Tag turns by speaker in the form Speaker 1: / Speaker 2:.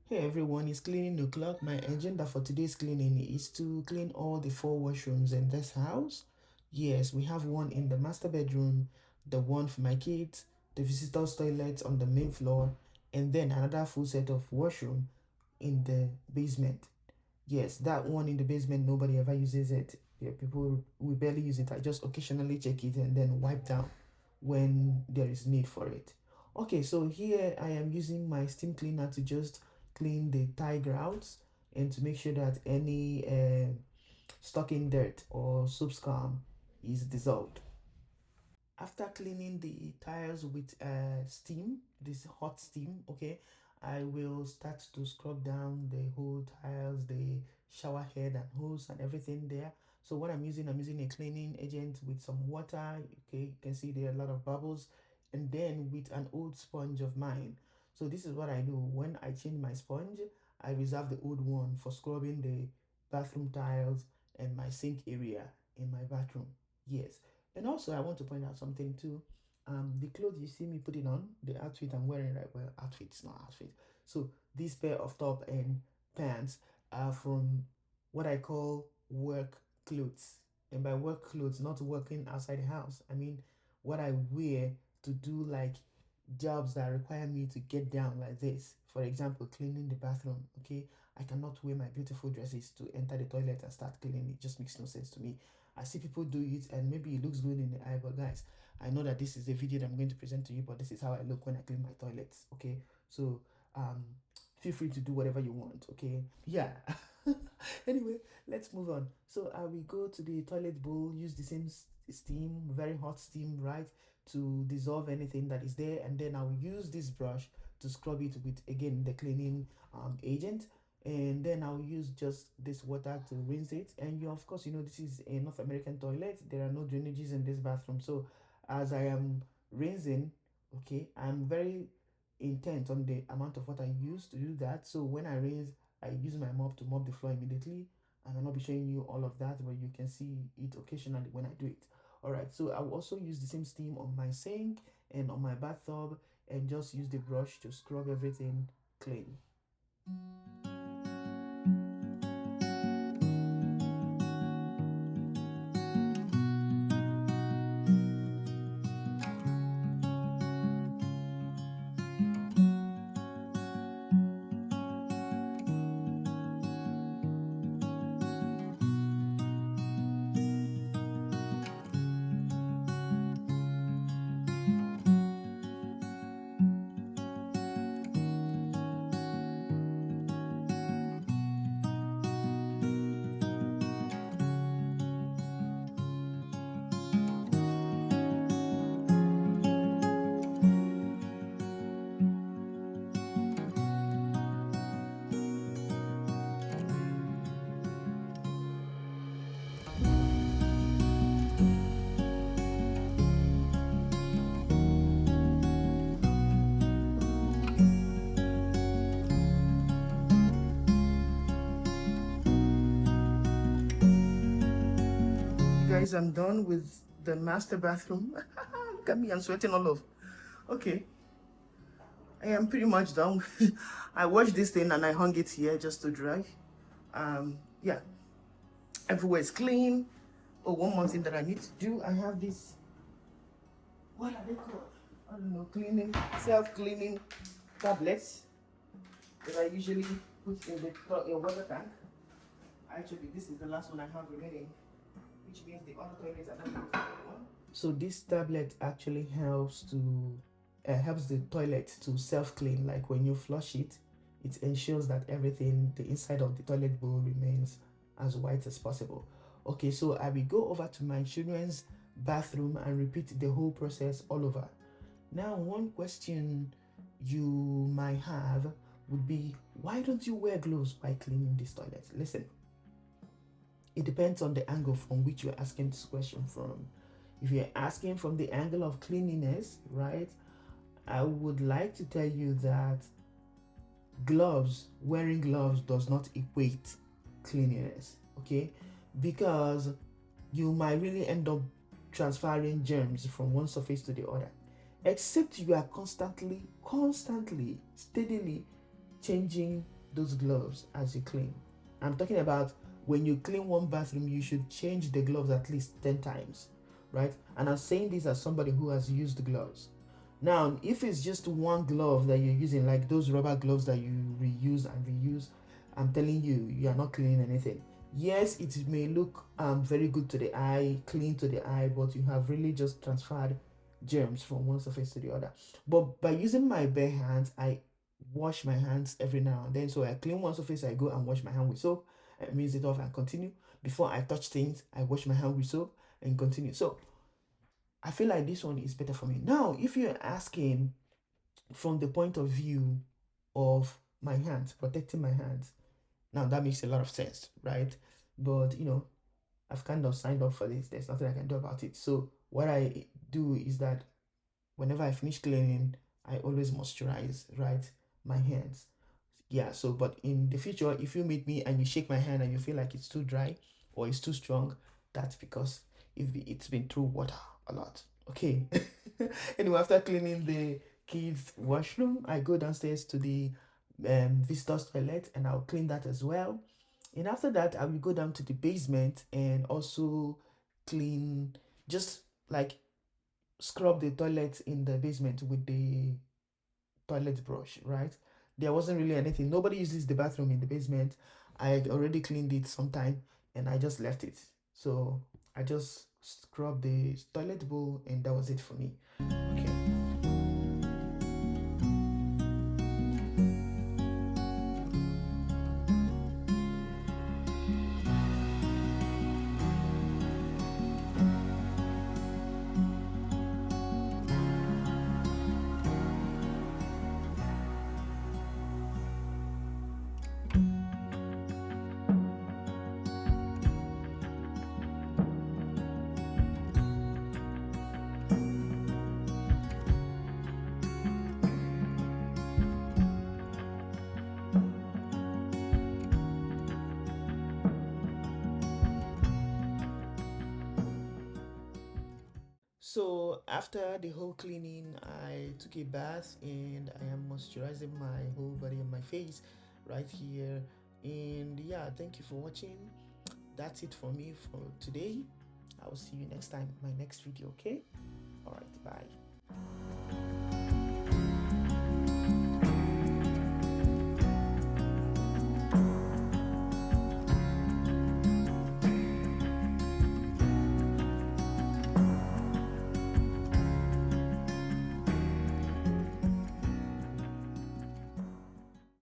Speaker 1: Hey everyone, it's cleaning o'clock. My agenda for today's cleaning is to clean all the 4 washrooms in this house. Yes, we have one in the master bedroom, the one for my kids, the visitors' toilet on the main floor, and then another full set of washroom in the basement. Yes, that one in the basement, nobody ever uses it. Yeah, people, we barely use it. I just occasionally check it and then wipe down when there is need for it. Okay, so here I am using my steam cleaner to just clean the tile grouts and to make sure that any stocking dirt or soap scum is dissolved. After cleaning the tires with steam, this hot steam, okay, I will start to scrub down the whole tiles, the shower head and hose and everything there. So what I'm using a cleaning agent with some water. Okay, you can see there are a lot of bubbles, and then with an old sponge of mine. So this is what I do when I change my sponge. I reserve the old one for scrubbing the bathroom tiles and my sink area in my bathroom. Yes. And also, I want to point out something too. The clothes you see me putting on, the outfit I'm wearing right, well, outfit, it's not outfit. So this pair of top and pants are from what I call work clothes. And by work clothes, not working outside the house. I mean, what I wear to do like jobs that require me to get down like this. For example, cleaning the bathroom. Okay, I cannot wear my beautiful dresses to enter the toilet and start cleaning. It just makes no sense to me. I see people do it and maybe it looks good in the eye, but guys, I know that this is a video that I'm going to present to you, but this is how I look when I clean my toilets. Okay, so um feel free to do whatever you want. Okay, yeah. Anyway, let's move on. So I will go to the toilet bowl, use the same steam, very hot steam, right, to dissolve anything that is there, and then I'll use this brush to scrub it with again the cleaning agent, and then I'll use just this water to rinse it. And you, of course, you know this is a North American toilet. There are no drainages in this bathroom, so as I am rinsing, okay, I'm very intent on the amount of water I use to do that. So when I rinse, I use my mop to mop the floor immediately. I will not be showing you all of that, but you can see it occasionally when I do it. All right, so I will also use the same steam on my sink and on my bathtub, and just use the brush to scrub everything clean. Guys, I'm done with the master bathroom. Look at me, I'm sweating all over. Okay, I am pretty much done. I washed this thing and I hung it here just to dry. Yeah, everywhere is clean. Oh, one more thing that I need to do, I have this, what are they called? I don't know, cleaning, self-cleaning tablets that I usually put in the water tank. Actually, this is the last one I have remaining, which means the other toilets are not using one. So this tablet actually helps the toilet to self-clean. Like when you flush it, it ensures that everything, the inside of the toilet bowl, remains as white as possible. Okay, so I will go over to my children's bathroom and repeat the whole process all over. Now, one question you might have would be, why don't you wear gloves while cleaning this toilet? Listen, it depends on the angle from which you're asking this question from. If you're asking from the angle of cleanliness, right, I would like to tell you that wearing gloves does not equate cleanliness, okay? Because you might really end up transferring germs from one surface to the other, except you are constantly, steadily changing those gloves as you clean. I'm talking about when you clean one bathroom, you should change the gloves at least 10 times, right? And I'm saying this as somebody who has used the gloves. Now, if it's just one glove that you're using, like those rubber gloves that you reuse and reuse, I'm telling you, you are not cleaning anything. Yes, it may look very good to the eye, clean to the eye, but you have really just transferred germs from one surface to the other. But by using my bare hands, I wash my hands every now and then. So I clean one surface, I go and wash my hand with soap and rinse it off and continue. Before I touch things, I wash my hand with soap and continue. So I feel like this one is better for me. Now, if you're asking from the point of view of my hands, protecting my hands, now that makes a lot of sense, right? But I've kind of signed up for this. There's nothing I can do about it. So what I do is that whenever I finish cleaning, I always moisturize, right, my hands. Yeah, so but in the future, if you meet me and you shake my hand and you feel like it's too dry or it's too strong, that's because it's been through water a lot. Okay. Anyway, after cleaning the kids' washroom, I go downstairs to the visitors' toilet and I'll clean that as well. And after that, I will go down to the basement and also clean, just like scrub the toilet in the basement with the toilet brush, right? There wasn't really anything. Nobody uses the bathroom in the basement. I had already cleaned it sometime and I just left it. So I just scrubbed the toilet bowl and that was it for me. Okay. So after the whole cleaning, I took a bath and I am moisturizing my whole body and my face right here. And yeah, thank you for watching. That's it for me for today. I will see you next time in my next video, okay? All right, bye.